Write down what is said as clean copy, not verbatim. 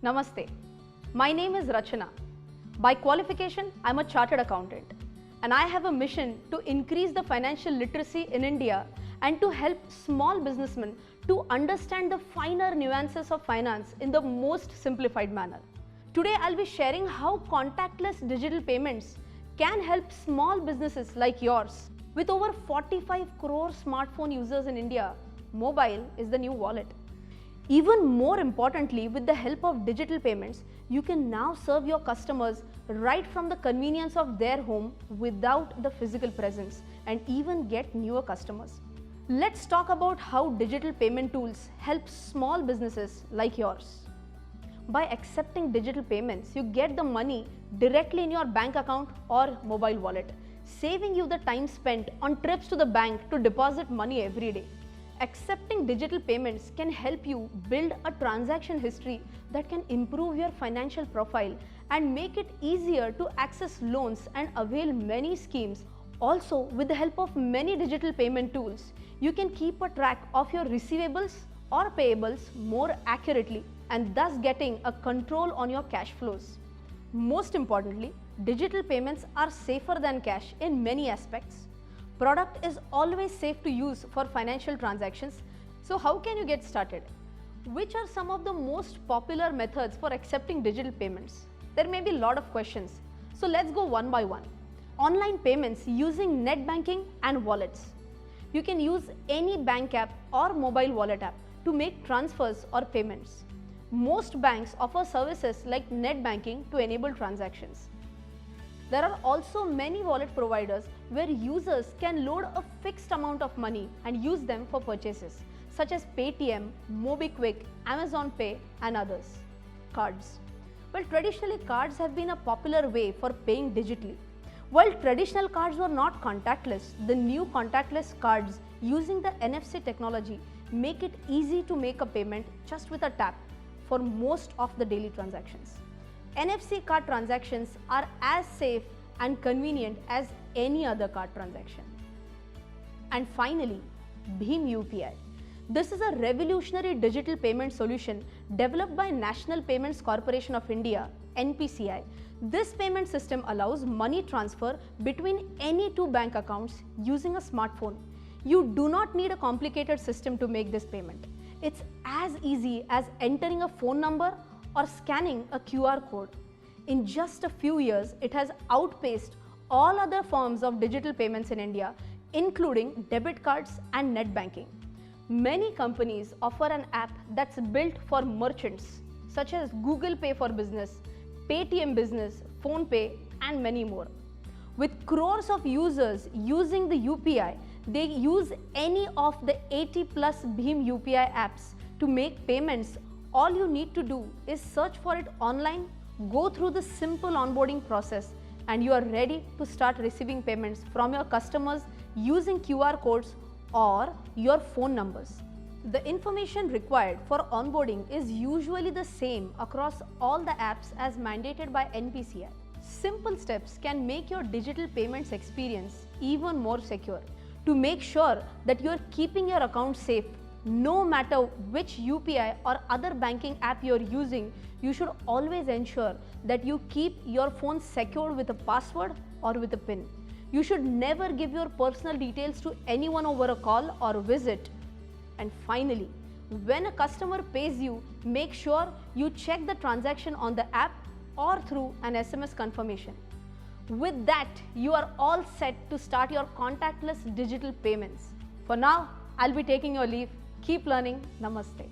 Namaste. My name is Rachana. By qualification, I'm a chartered accountant, and I have a mission to increase the financial literacy in India and to help small businessmen to understand the finer nuances of finance in the most simplified manner. Today, I'll be sharing how contactless digital payments can help small businesses like yours. With over 45 crore smartphone users in India, mobile is the new wallet. Even more importantly, with the help of digital payments, you can now serve your customers right from the convenience of their home without the physical presence and even get newer customers. Let's talk about how digital payment tools help small businesses like yours. By accepting digital payments, you get the money directly in your bank account or mobile wallet, saving you the time spent on trips to the bank to deposit money every day. Accepting digital payments can help you build a transaction history that can improve your financial profile and make it easier to access loans and avail many schemes. Also, with the help of many digital payment tools, you can keep a track of your receivables or payables more accurately and thus getting a control on your cash flows. Most importantly, digital payments are safer than cash in many aspects. Product is always safe to use for financial transactions. So how can you get started? Which are some of the most popular methods for accepting digital payments? There may be a lot of questions. So let's go one by one. Online payments using net banking and wallets. You can use any bank app or mobile wallet app to make transfers or payments. Most banks offer services like net banking to enable transactions. There are also many wallet providers where users can load a fixed amount of money and use them for purchases, such as Paytm, MobiKwik, Amazon Pay, and others. Cards. Well, traditionally cards have been a popular way for paying digitally. While traditional cards were not contactless, the new contactless cards using the NFC technology make it easy to make a payment just with a tap for most of the daily transactions. NFC card transactions are as safe and convenient as any other card transaction. And finally, Bhim UPI. This is a revolutionary digital payment solution developed by National Payments Corporation of India, NPCI. This payment system allows money transfer between any two bank accounts using a smartphone. You do not need a complicated system to make this payment. It's as easy as entering a phone number or scanning a QR code. In just a few years, it has outpaced all other forms of digital payments in India, including debit cards and net banking. Many companies offer an app that's built for merchants, such as Google Pay for Business, Paytm Business, PhonePe, and many more. With crores of users using the UPI, they use any of the 80+ Bhim UPI apps to make payments. All you need to do is search for it online, go through the simple onboarding process, and you are ready to start receiving payments from your customers using QR codes or your phone numbers. The information required for onboarding is usually the same across all the apps as mandated by NPCI. Simple steps can make your digital payments experience even more secure. To make sure that you are keeping your account safe, no matter which UPI or other banking app you are using, you should always ensure that you keep your phone secured with a password or with a PIN. You should never give your personal details to anyone over a call or visit. And finally, when a customer pays you, make sure you check the transaction on the app or through an SMS confirmation. With that, you are all set to start your contactless digital payments. For now, I'll be taking your leave. Keep learning. Namaste.